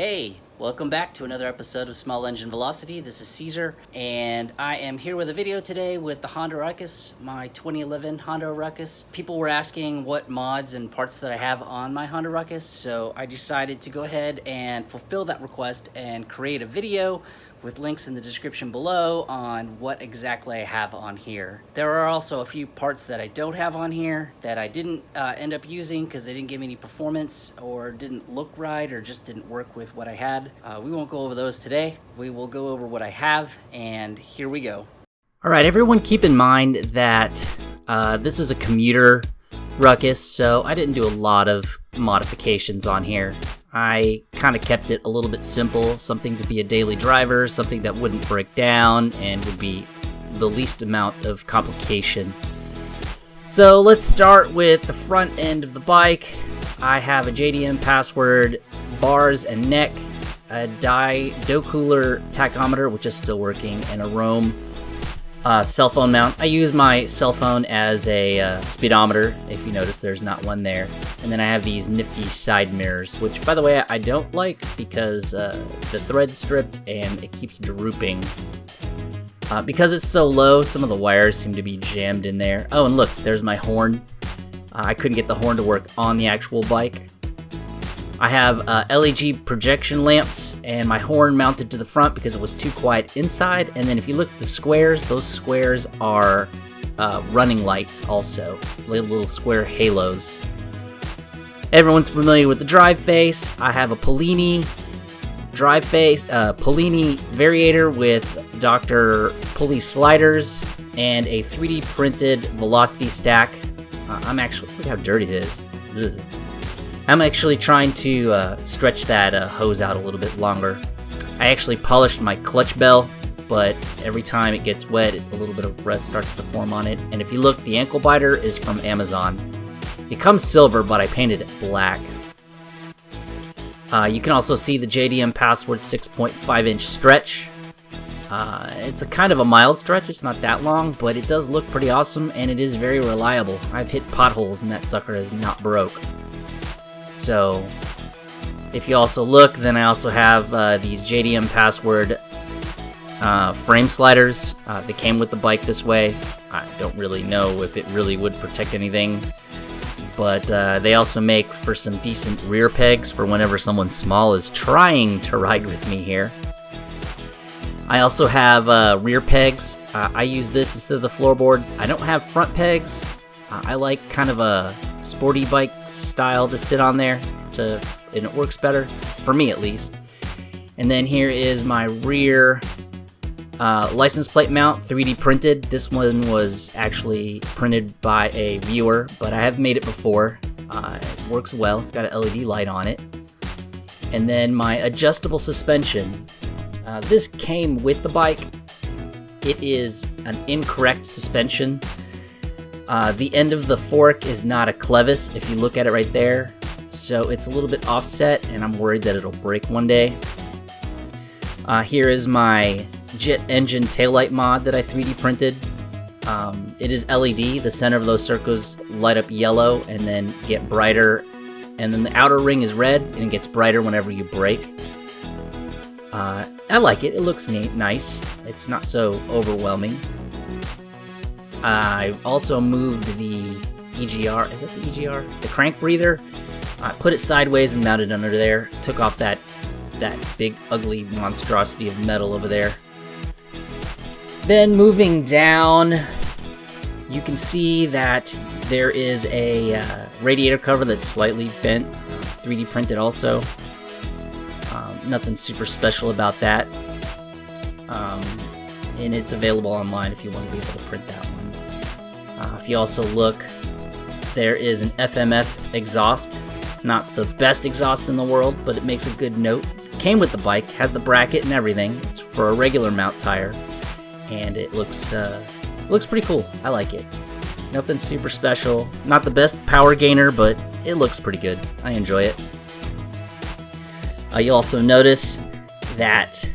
Hey, welcome back to another episode of Small Engine Velocity. This is Caesar, and I am here with a video today with the Honda Ruckus, my 2011 Honda Ruckus. People were asking what mods and parts that I have on my Honda Ruckus, so I decided to go ahead and fulfill that request and create a video with links in the description below on what exactly I have on here. There are also a few parts that I don't have on here that I didn't end up using because they didn't give me any performance or didn't look right or just didn't work with what I had. We won't go over those today. We will go over what I have, and here we go. All right, everyone keep in mind that this is a commuter Ruckus, so I didn't do a lot of modifications on here. I kind of kept it a little bit simple, something to be a daily driver, something that wouldn't break down and would be the least amount of complication. So let's start with the front end of the bike. I have a JDM password, bars and neck, a dough cooler tachometer, which is still working, and a Roam cell phone mount. I use my cell phone as a speedometer. If you notice, there's not one there. And then I have these nifty side mirrors, which, by the way, I don't like because the thread's stripped and it keeps drooping. Because it's so low, some of the wires seem to be jammed in there. Oh, and look, there's my horn. I couldn't get the horn to work on the actual bike. I have LED projection lamps and my horn mounted to the front because it was too quiet inside. And then if you look at the squares, those squares are running lights also, little square halos. Everyone's familiar with the drive face. I have a Polini drive face, Polini Variator with Dr. Pully SLiders and a 3D printed velocity stack. Look how dirty it is. Ugh. I'm actually trying to stretch that hose out a little bit longer. I actually polished my clutch bell, but every time it gets wet, a little bit of rust starts to form on it. And if you look, the ankle biter is from Amazon. It comes silver, but I painted it black. You can also see the JDM password 6.5-inch stretch. It's a kind of a mild stretch, it's not that long, but it does look pretty awesome, and it is very reliable. I've hit potholes and that sucker is not broke. So, if you also look, then I also have these JDM password frame sliders. They came with the bike this way. I don't really know if it really would protect anything, but they also make for some decent rear pegs for whenever someone small is trying to ride with me here. I also have rear pegs. I use this instead of the floorboard. I don't have front pegs. I like kind of a sporty bike style to sit on there, and it works better, for me at least. And then here is my rear license plate mount, 3D printed. This one was actually printed by a viewer, but I have made it before. It works well, it's got an LED light on it. And then my adjustable suspension. This came with the bike. It is an incorrect suspension. The end of the fork is not a clevis, if you look at it right there, so it's a little bit offset, and I'm worried that it'll break one day. Here is my jet engine taillight mod that I 3D printed. It is LED, the center of those circles light up yellow and then get brighter, and then the outer ring is red and it gets brighter whenever you brake. I like it, it looks neat, nice, it's not so overwhelming. I also moved the EGR, is that the EGR? The crank breather. I put it sideways and mounted under there. Took off that big ugly monstrosity of metal over there. Then moving down, you can see that there is a radiator cover that's slightly bent, 3D printed also. Nothing super special about that. And it's available online if you want to be able to print that one. If you also look, there is an FMF Exhaust. Not the best exhaust in the world, but it makes a good note. Came with the bike, has the bracket and everything. It's for a regular mount tire, and it looks pretty cool. I like it. Nothing super special. Not the best power gainer, but it looks pretty good. I enjoy it. You'll also notice that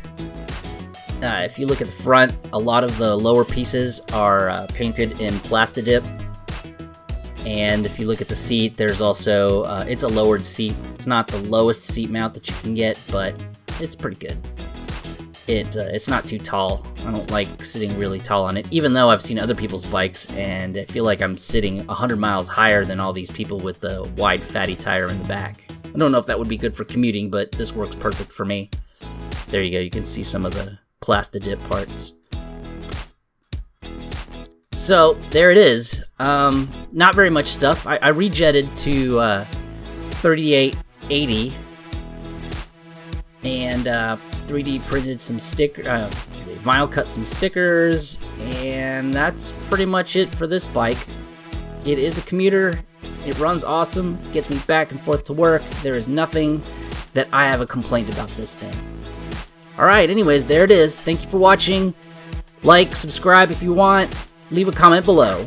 if you look at the front, a lot of the lower pieces are painted in Plastidip. And if you look at the seat, there's also, it's a lowered seat. It's not the lowest seat mount that you can get, but it's pretty good. It's not too tall. I don't like sitting really tall on it, even though I've seen other people's bikes, and I feel like I'm sitting 100 miles higher than all these people with the wide fatty tire in the back. I don't know if that would be good for commuting, but this works perfect for me. There you go, you can see some of the Plastidip parts. So, there it is. Not very much stuff. I rejetted to 3880 and 3D printed some vinyl cut some stickers, and that's pretty much it for this bike. It is a commuter. It runs awesome, gets me back and forth to work. There is nothing that I have a complaint about this thing. Alright, anyways, there it is. Thank you for watching. Like, subscribe if you want. Leave a comment below.